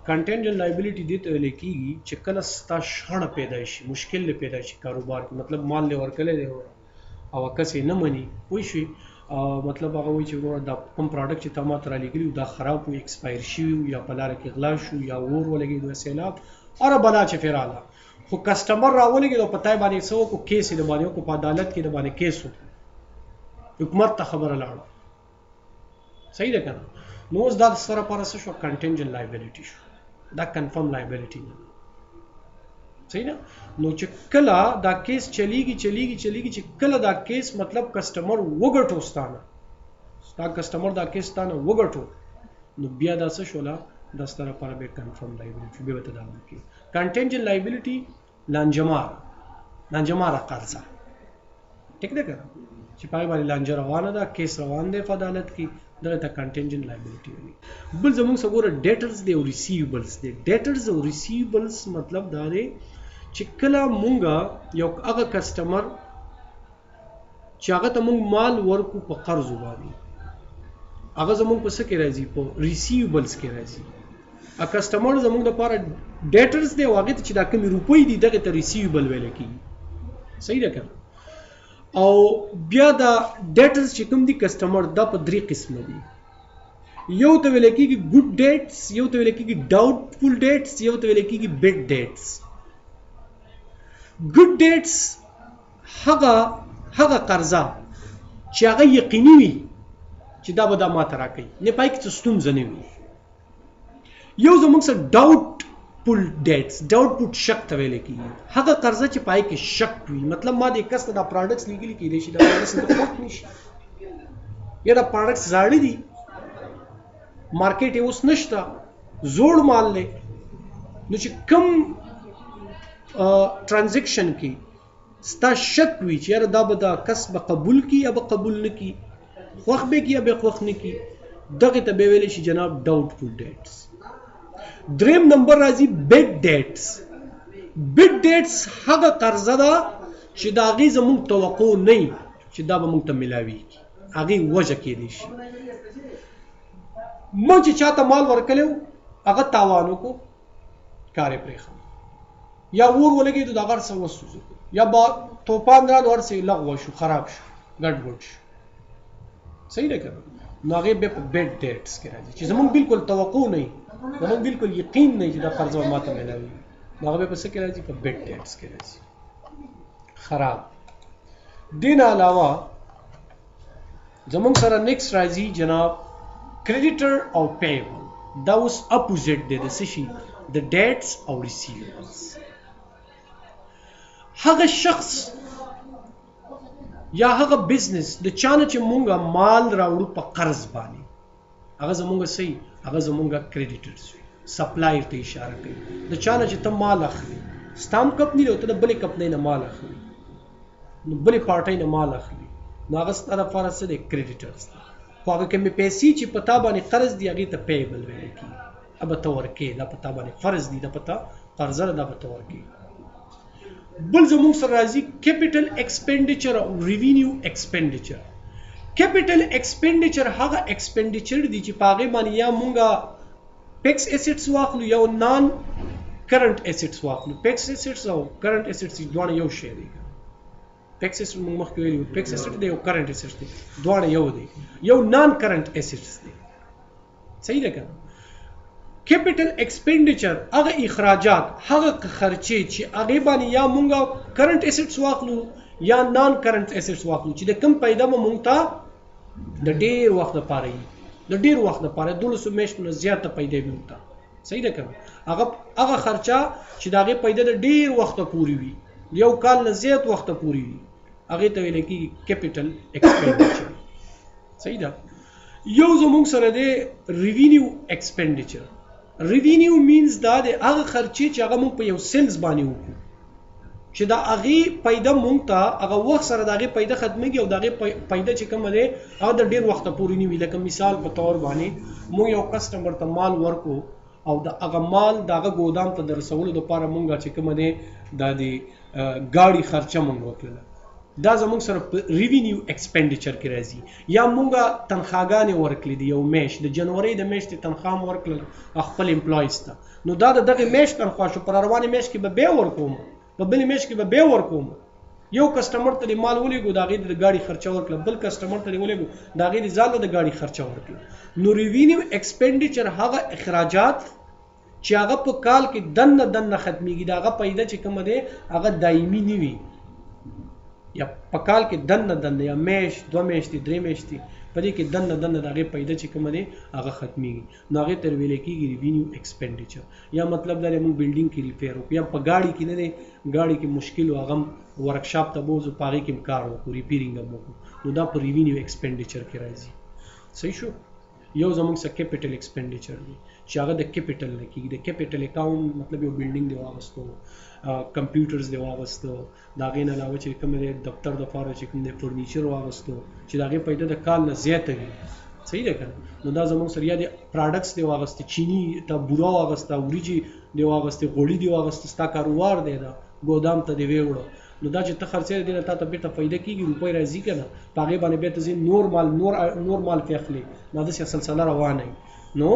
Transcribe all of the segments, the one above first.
کنټینجنټ لایبیلیټي دې ته ویل کېږي چې کله ستا شخړه پیدا شي، مشکل پیدا شي کاروبار کې، مطلب مال له ورکړی دی او کس یې نه مني، پوه شوې، مطلب هغه وایي چې وروره دا کوم پراډکټ چې تا ما ته رالیږلي دا خراب وي، ایکسپایر شوي وي، یا په لاره کې غلا شو، یا اور ولګېد، یا سیلاب، هره بلا چې پرې راغله، خو کسټمر راولګېد او په تا باندې څه وکړو، کیس یې د باندې وکړو، په عدالت کې د باندې کیس وکړو، حکومت ته خبره لاړه. صحیح ده که نه؟ نو اوس دا د سره لپاره څه شو؟ کنټینجنټ لایبیلیټي شو، دا کنفرم لایبیلیټي نه. صحیح ده؟ نو چې کله دا کیس چلیږي چې کله دا کیس مطلب کسټمر وګټو ستانه، دا کسټمر دا کیس ستانه وګټو، نو بیا دا څه شوله؟ دا ستاره لپاره به کنفرم لایبیلیټي بیا به ته دا ورکړي. کنټینجنټ لایبیلیټي لانجماره قرضه، ټیک ده که نه؟ چې پای باندې لانجه روانه ده، کیس روان دی په عدالت کې، دغه ته کنټینجنټ لایبیلیټي وایي. بل زموږ څه ګوره ډیټرز دی او ریسیویبلز دی. ډیټرز او ریسیویبلز مطلب دا دی چې کله مونږه یو هغه کسټمر چې هغه ته مونږ مال ورکو په قرضو باندې، هغه زموږ په څه کې راځي؟ په ریسیویبلز کې راځي. ا کسټمر زموږ لپاره ډیټرز دی او هغه ته چې دا کومې روپۍ دي دغه ته ریسیویبل ویل کېږي. صحیح ده که نه؟ او بیا دا ډیټرز چې کوم دي کسټمر دا په درې قسمه دي. یو ته ویل کېږي ګډ ډیټس، یو ته ویل کېږي ډاؤټفul ډیټس، یو ته ویل کېږي بیډ ډیټس. ګډ ډیټس هغه قرضه چې هغه یقیني وي چې دا به دا ماته راکوي، نه پای کې څه ستونزه نه وي. یو زموږ سره ډاؤټفul ډیټس، ډاؤټفul شک ته ویل کېږي، هغه قرضه چې پای کې شک وي، مطلب ما دې کس ته دا پراډکټس لیږلي کېدای شي دا پراډکټس ته خوښ نه شي، یا دا پراډکټس زاړه دي، مارکیټ یې اوس نشته، زوړ مال دی. نو چې کوم ټرانزیکشن کې ستا شک وي چې یاره دا به دا کس به قبول کړي یا به قبول نه کړي، خوښ به کړي یا به خوښ نه کړي، دغې ته به ویلی شي جناب ډاؤټفul ډیټس. دریم نمبر راځي بیډ ډیټس. بیډ ډیټس هغه قرضه ده چې د هغې زموږ توقع نه وي چې دا به موږ ته میلاویږي، هغې وجه کېدی شي موږ چې چاته مال ورکړی و هغه تاوان وکړو، کار یې پرېښود، یا اور ولګېدو د هغه هر څه وسوځو، یا طوفان راغلو هر څه یې لغوه شو، خراب شو، ګډوډ شو. صحیح ده که نه؟ نو هغې بیا په بیډ ډیټس کې راځي چې زموږ بالکل توقع نه وي، زموږ بالکل یقین نه وي چې دا قرضه به ماته میلاوي، نو هغه بیا په څه کې راځي؟ په بیډ ډیټس کې راځي. خراب. دې نه علاوه زموږ سره نیکسټ راځي جناب کریډیټر او پیبل. دا اوس اپوزیټ دی د څه شي؟ د ډیټس او ریسیویبلز. هغه شخص یا هغه بزنس د چا نه چې مونږه مال راوړو په قرض باندې، هغه زمونږه صحیح، هغه زمونږه کریډیټرز وي. سپلایر ته اشاره کوي، د چا نه چې ته مال اخلي، ستا هم کمپني دی او ته د بلې کمپنۍ نه مال اخلي، نو بلې پارټۍ نه مال اخلي، نو هغه ستا لپاره څه دی؟ کریډیټرز دی. خو هغه کومې پیسې چې په تا باندې قرض دي هغې ته پیبل ویل کېږي، دا به ته ورکوې، دا په تا باندې فرض دي، دا په تا قرضه ده، دا به ته ورکوې. بل زموږ سره راځي کیپیټل ایکسپینډیچر او ریوینیو ایکسپینډیچر. کیپیټل ایکسپینډیچر هغه ایکسپینډیچر دي چې په هغې باندې یا مونږه پیکس ایسټس واخلو یا نان کرنٹ ایسټس واخلو. پیکس ایسټس او کرنٹ ایسټس دواړه یو شی دی. پیکس ایسټ موږ مخکې ویلي پیکس ایسټ دی او کرنٹ ایسټ دی، دواړه یو دی، یو نان کرنٹ ایسټس دی. صحیح ده که نه؟ کیپیټل ایکسپینډیچر هغه اخراجات، هغه خرچې چې هغې باندې یا مونږه کرنٹ ایسټس واخلو یا نان کرنٹ ایسټس واخلو چې د کوم پیدا به مونږ ته د ډېر وخت لپاره وي، د ډېر وخت لپاره 1200 میاشتو نه زیاته پیدا وي مونږ ته. صحیح ده که نه؟ هغه خرچه چې د هغې پیدا د ډېر وخته پورې وي، یو کال نه زیات وخته پورې وي، هغې ته ویل کېږي کیپیټل ایکسپینډیچر. صحیح ده؟ یو زموږ سره دی ریوینیو ایکسپینډیچر. ریوینیو مینز دا دی هغه خرچې چې هغه مونږ په یو سیلز باندې وکړو چې د هغې پیدا مونږ ته هغه وخت سره د هغې پیدا ختمېږي او د هغې پیدا چې کومه دی هغه د ډېر وخته پورې نه وي. لکه مثال په طور باندې مونږ یو کسټمر ته مال ورکو او د هغه مال د هغه ګودام ته د رسولو دپاره مونږ چې کومه دی دا د ګاډي خرچه مونږ وکړله، دا زموږ سره په ریوینیو ایکسپینډیچر کې راځي. یا مونږه تنخواګانې ورکړې دي یو میاشت، د جنوري د میاشتې تنخوا مو ورکړل خپل امپلایز ته، نو دا د دغه میاشت تنخوا شو، پر روانې میاشت کې به بیا ورکوم، په بلې میاشت کې به بیا ورکوم. یو کسټمر ته د مال ولېږو د هغې د ګاډي خرچه ورکړه، بل کسټمر ته ولېږو د هغې د ځان د ګاډي خرچه ورکړه. نو ریوینیو ایکسپینډیچر هغه اخراجات چې هغه په کال کې دننه ختمیږي، د هغه پیدا چې کومه دی هغه دایمي نه وي، یا په کال کې دننه یا میاشت، 2 میاشتې، 3 میاشتې، په دې کې دننه د هغې پیدا چې کومه دی هغه ختمیږي، نو هغې ته ویل کېږي ریوینیو ایکسپینډیچر. یا مطلب دا دی موږ بلډینګ کې ریپیر وکړو، یا په ګاډي کې نه دی، ګاډي کې مشکل و هغه ورکشاپ ته بوځو، په هغې کې هم کار وکړو، ریپیرینګ هم وکړو، نو دا په ریوینیو ایکسپینډیچر کې راځي. صحیح شو؟ یو زموږ سره کیپیټل ایکسپینډیچر دی چې هغه د کیپیټل نه کېږي. د کیپیټل اکاونټ مطلب یو بلډینګ دی واغستو، کمپیوټرز دی واغستو، د هغې نه علاوه چې کوم دی دفتر دپاره چې کوم دی فرنیچر واغستو چې د هغې پیدا د کال نه زیاته وي. صحیح ده که نه؟ نو دا زموږ سره یا د پراډکټس دی واغستې، چینی ته بوره واغسته، وریجې دی واغستې، غوړي دی واغسته، ستا کاروبار دی دا ګودام ته دی ویوړه، نو دا چې ته خرڅې دی نه تا ته بېرته فایده کېږي، روپۍ راځي که نه، په هغې باندې بیا ته ځې نور مال پې اخلې، نو داسې سلسله روانه وي. نو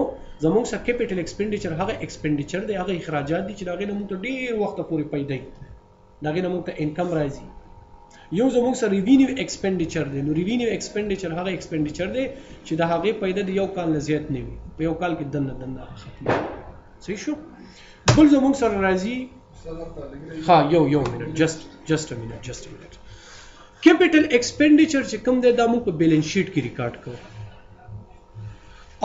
زموږ سره کیپیټل ایکسپینډیچر هغه ایکسپینډیچر دی، هغه اخراجات دي چې د هغې نه موږ ته ډېر وخته پورې پیدا وي، د هغې نه موږ ته انکم راځي. یو زموږ سره ریوینیو ایکسپینډیچر دی، نو ریوینیو ایکسپینډیچر هغه ایکسپینډیچر دی چې د هغې پیدا د یو کال نه زیات نه وي، په یو کال کې دننه ختمي. صحیح شو؟ بل زموږ سره راځي، ها یو منټ، جسٹ ا منټ. کیپیټل ایکسپینډیچر چې کوم دی دا موږ په بیلنس شیټ کې ریکارډ کوو،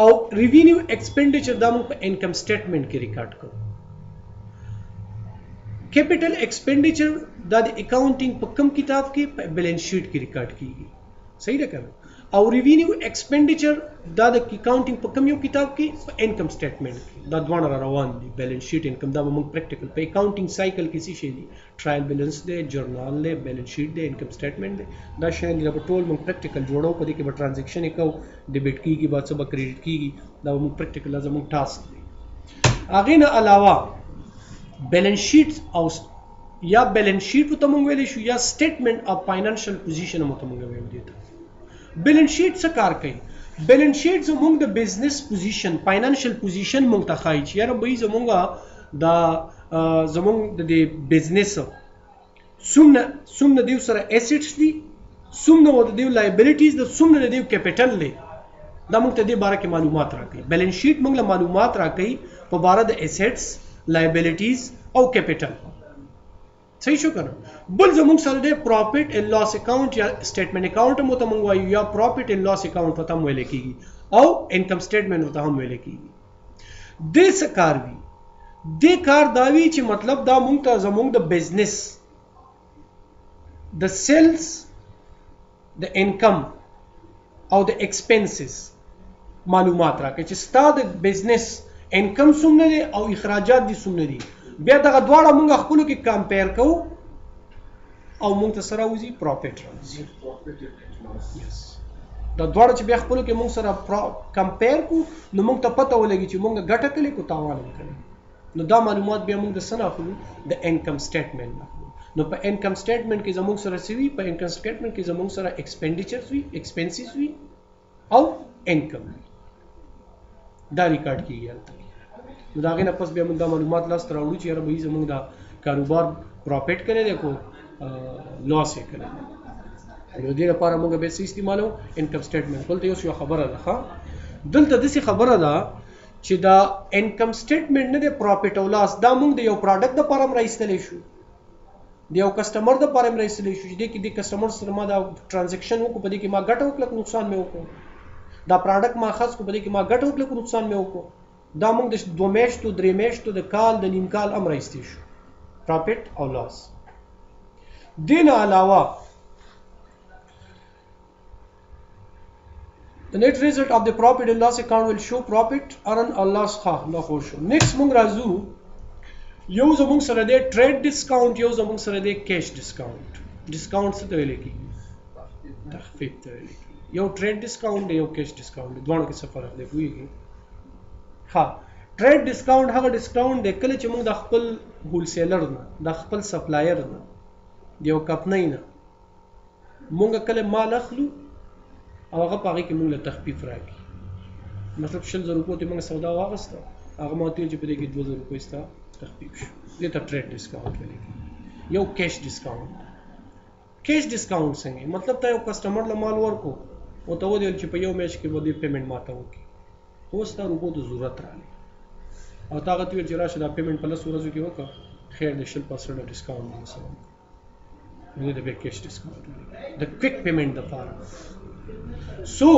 او ریوینیو ایکسپینډیچر دا موږ په انکم سټیټمنټ کې ریکارډ کوو. کیپیټل ایکسپینډیچر دا د اکاونټینګ په کوم کتاب کې؟ په بیلنس شیټ کې ریکارډ کیږي. صحیح ده که نه؟ او ریوینیو ایکسپینډیچر دا د اکاونټینګ په کوم یو کتاب کې؟ په انکم سټیټمنټ کې. دا دواړه را روان دي، بیلنس شیټ، انکم. دا به موږ پریکټیکل په اکاونټینګ سایکل کې څه شی دي؟ ټرایل بیلنس دی، جرنال دی، بیلنس شیټ دی، انکم سټیټمنټ دی، دا شیان دي. دا به ټول موږ پریکټیکل جوړو، په دې کې به ټرانزیکشن یې کوو، ډیبټ کېږي به څه به کریډټ کېږي، دا به موږ پریکټیکل، دا زموږ ټاسک دی. هغې نه علاوه بیلنس شیټ او یا بیلنس شیټ ته موږ ویلی شو، یا سټیټمنټ اف فاینانشل پوزیشن هم ته موږ ویل دي. بیلنس شیټ څه کار کوي؟ بیلنس شیټ زموږ د بزنس پوزیشن، فاینانشل پوزیشن موږ ته ښایي چې یاره بهی زموږ د بزنس څومره د دیو سره ایسټس دي، څومره د دیو لایبلیټیز ده، څومره د دیو کیپیټل دی، دا موږ ته دې باره کې معلومات راکوي. بیلنس شیټ موږ له معلومات راکوي په باره د ایسټس، لایبلیټیز او کیپیټل. صحیح شو کنه؟ بل زموږ سره دی پروفیټ اینڈ لاس اکاؤنٹ یا سټیټمنټ اکاؤنٹ هم ته موږ وایو، یا پروفیټ اینڈ لاس اکاؤنٹ ته هم ویل کېږي، او انکم سټیټمنټ ته هم ویل کېږي. دې څه کار وي؟ دې کار دا وي چې مطلب دا موږ ته زموږ د بزنس د سیلز، د انکم او د ایکسپنسز معلومات راکړي چې ستا د بزنس انکم څومره دی او اخراجات دي څومره دي. بیا دغه دواړه موږ خپلو کې کمپیر کوو او موږ ته سره راوځي پروفیټ راوځي. دا دواړه چې بیا خپلو کې موږ سره کمپیر کوو نو موږ ته پته ولګي چې موږ ګټه کړې کو تاوان هم کړی. نو دا معلومات بیا موږ د څه نه اخلو؟ د انکم سټیټمنټ نه اخلو. نو په انکم سټیټمنټ کې زموږ سره څه وي؟ په انکم سټیټمنټ کې زموږ سره ایکسپینډیچرز وي، ایکسپنسز وي او انکم وي. دا ریکارډ کېږي هلته. نو د هغې نه پس بیا موږ دا معلومات لاسته راوړو چې یاره بهي زموږ دا کاروبار پروفیټ کړی دی کو لاس یې کړی دی. نو دې لپاره موږ بیا څه استعمالوو؟ انکم سټیټمنټ. دلته یو خبره ده، ښه دلته داسې خبره ده چې دا انکم سټیټمنټ نه دی پروفیټ او لاس، دا موږ د یو پروډکټ دپاره هم راایستلی شو، د یو کسټمر دپاره هم راایستلی شو چې دې کې د کسټمر سره ما دا ټرانزیکشن وکړو، په دې کې ما ګټه وکړه که نقصان مې وکړو، دا پروډکټ ما اخذ کړو، په دې کې ما ګټه وکړه که نقصان مې وکړو. دا موږ د 2 میاشتو، 3 میاشتو، د کال، د نیم کال هم راایستی شو، پروفیټ او لاس. دې نه علاوه the net result of the profit and loss account will show profit earn or loss. ها دا خو شو. نیکسٹ موږ راځو، یو زموږ سره دی ټریډ ډسکاونټ، یو زموږ سره دی کیش ډسکاونټ. ډسکاونټ څه ته ویل کېږي؟ تخفیف ته ویل کېږي. یو ټریډ ډسکاونټ دی، یو کیش ډسکاونټ دی، دواړو کې څه فرق دی پوهېږئ؟ ها ټریډ ډسکاونټ هغه ډسکاونټ دی کله چې موږ د خپل هول سیلر نه، د خپل سپلایر نه، د یو کمپنۍ نه مونږ کله مال اخلو او هغه په هغې کې مونږ له تخفیف راکړي، مطلب 100,000 روپو ته مونږ سودا واخیسته، هغه ما ورته ویل چې په دې کې 2,000 روپۍ ستا تخفیف شو، دې ته ټریډ ډسکاونټ ویل کېږي. یو کیش ډسکاونټ. کیش ډسکاونټ څنګه مطلب ته یو کسټمر له مال ورکو او ته وویل چې په یو میاشت کې به دې پیمنټ ماته وکړي، اوس ستا روپو ته ضرورت راغلی او تا هغه ته ویل چې راشه دا پیمنټ په 10 ورځو کې وکړه، خیر دی 10% ډسکاونټ به درسره وکړو، نو دې ته بیا کیش ډسکاونټ ویل د کویک پیمنټ دپاره. سو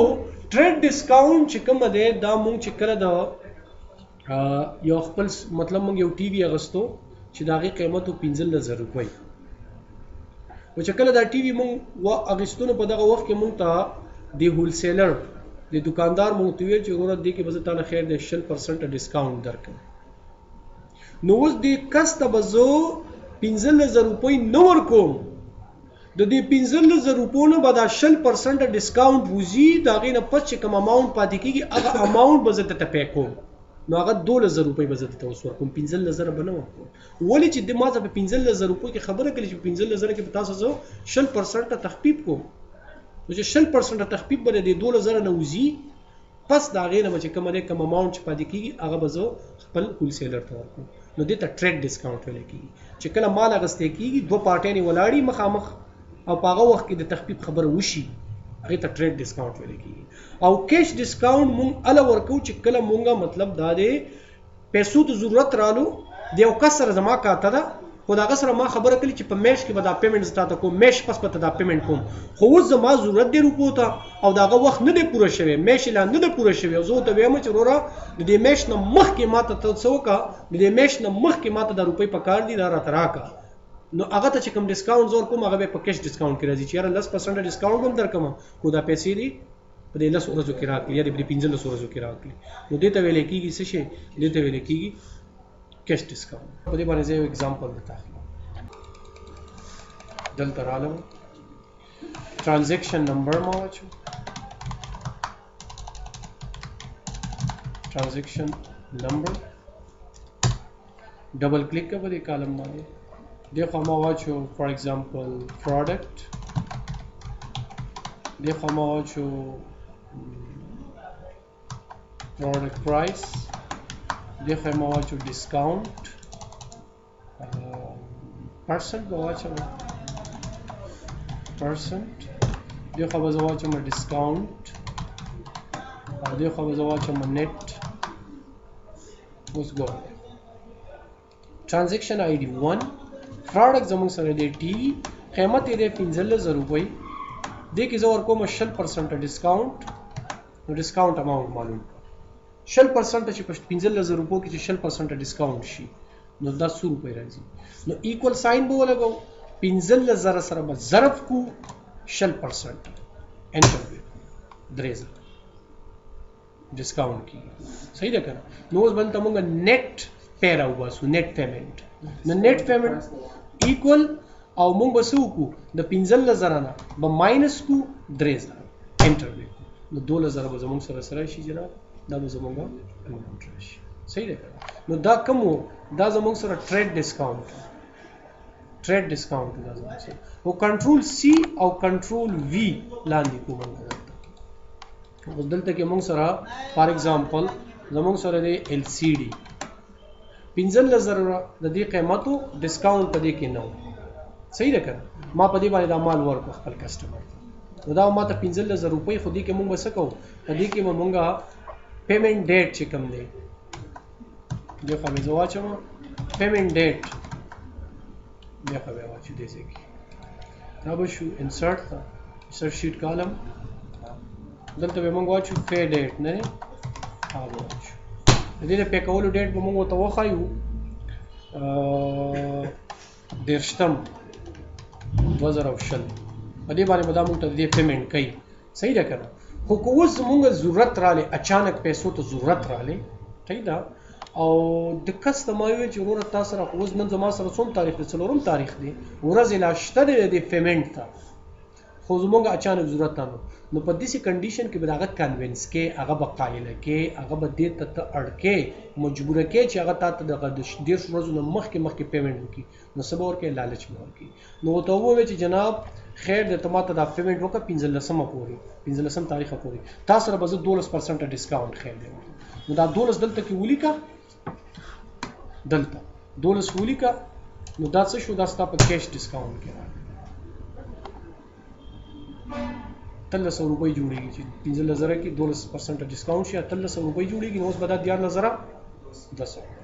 ټریډ ډسکاونټ چې کومه دی دا مونږ چې کله د یو خپل مطلب مونږ یو ټي وي اغوستو چې د هغې قیمت و 15,000 روپۍ، و چې کله دا ټي وي مونږ اغوستو نو په دغه وخت کې مونږ ته د هول سیلر د دکاندار مونږ ته ویل چې وروره دې کې به زه تا نه خیر دی 10% ډسکاونټ درکړم. نو اوس دې کس ته به زه 15,000 روپۍ نه ورکوم، د دې 15,000 روپو نه به دا 10% ډسکاونټ وځي، د هغې نه پس چې کوم اماونټ پاتې کېږي هغه اماونټ به زه درته پی کوم، نو هغه 12,000 روپۍ به زه درته اوس ورکوم، 15,000 به نه ورکوم. ولې چې د ما ته په 15,000 روپۍ کې خبره کړې چې په 15,000 کې به تاسو زه 10% تخفیف کوم، نو چې 10% تخفیف به د 2,000 نه وځي، پس د هغې نه به چې کومه دی کوم اماونټ چې پاتې کېږي هغه به زه خپل هول سیلر ته ورکوم، نو دې ته ټریډ ډسکاونټ ویلی کېږي. چې کله مال اخیستی کېږي دوه پارټیانې ولاړي مخامخ او په هغه وخت کې د تخفیف خبره وشي، هغې ته ټریډ ډسکاونټ ویلی کېږي. او کیش ډسکاونټ مونږ هله ورکوو چې کله مونږه مطلب دا دی پیسو ته ضرورت رالو، د یو کس سره زما کاته ده خو د هغه سره ما خبره کړې چې په میاشت کې به دا پیمنټ زه تاته کوم، میاشت پس به ته دا پیمنټ کوم، خو اوس زما ضرورت دی روپو ته او د هغه وخت نه دی پوره شوی، میاشت لا نه ده پوره شوې، او زه ورته ویم چې وروره د دې میاشت نه مخکې ما ته ته څه وکړه، د دې میاشت نه مخکې ما ته دا روپۍ پکار دي دا راته راکړه، نو هغه ته چې کوم ډسکاونټ زه ورکوم هغه بیا په کیش ډسکاونټ کې راځي چې یاره 10% ډسکاونټ هم درکوم، خو دا پیسې دي په دې 10 ورځو کې راکړي یا د 15 ورځو کې راکړي، نو دې ته ویلی کېږي څه شی، دې ته ویلی کېږي کیش ډسکاونټ. په دې باندې زه یو اګزامپل درته اخلم. دلته رالم transaction number में वाचो transaction number double click का बदे कॉलम में देखो हम वाचो फॉर एग्जांपल प्रोडक्ट देखो हम वाचो प्रोडक्ट प्राइस देखो हम वाचो डिस्काउंट परसेंट वाचो परसेंट देखो बजवाचो में डिस्काउंट और देखो बजवाचो में नेट उसको ट्रांजैक्शन आईडी 1 प्रोडक्ट जमंग सर दे टी कीमत दे 15,000 रुपए दे की जोर को 10% डिस्काउंट डिस्काउंट अमाउंट मालूम 10% چې 15,000 रुपए की 10% डिस्काउंट شي نو 10 रुपए راځي نو ایکوال ساين به ولګو 15,000 سره به ضرب کو 10% انټر درېزه ډسکاونټ کی صحیح ده کنه نو اوس باندې موږ نیټ پیرا وباسو نیټ پیمنٹ نو نیټ پیمنٹ ایکوال او موږ بسو کو د 15,000 نه به ماینس کو درېزه انټر نو 2,000 به زموږ سره سره شي جناب دا به زموږ اماونټ راشي صحیح ده نو دا کوم دا زموږ سره ټریډ ډسکاونټ ट्रेड डिस्काउंट वो कंट्रोल सी और कंट्रोल वी लांदी को मंग दलते के मंग सरा फॉर एग्जांपल जमंग सरा दे एलसीडी 15,000 د دې قیمتو ډسکاونټ پدې کې نه صحیح ده کنه ما پدې باندې د مال ورکو خپل کسٹمر نو دا ما ته 15,000 روپۍ خو دې کې مونږ وسکو پدې کې مونږه پیمنٹ ډیټ چې کوم دی جو خو زه واچم پیمنٹ ډیټ بیا خو بیا واچو دې ځکه دا به شو انسرټ تا انسرټ شیټ کالم دلته به مونږ واچو پے ډیټ نه ها واچو دې په کولو ډیټ به مونږ ته وخایو درشتم 2020 په دې باندې به دا مونږ ته دې پیمنٹ کوي صحیح ده کنه خو کوز مونږ ضرورت رااله اچانک پیسو ته ضرورت رااله صحیح ده او د کسټمایو چې ورته تاسو سره اوس نن زما سره څوم تاریخ دی څلورم تاریخ دی ورځ لا شته د پیمنٹ ته خو زمونږ اچانک ضرورت نه نو په دې کنډیشن کې به هغه کنوینس کې هغه به قایل کې هغه به دې ته اړ کې مجبور کې چې هغه تاسو د 10 ورځې مخکې پیمنٹ وکړي نو سبا ورکې لالچ مو ورکړي نو ته وایي چې جناب خیر د تماته د پیمنٹ وکړه 15 پورې 15 تاریخ پورې تاسو سره به 12% ډیسکاونټ خیر دی نو دا 12 دلته کې ولیکا دلته 12 ولیکا نو دا څه شو دا ستا په کیش ډیسکاونټ کې 1300 روپۍ جوړیږي چې 15000 کې 12% ډیسکاونټ شي 1300 روپۍ جوړیږي نو اوس به دا 11000 10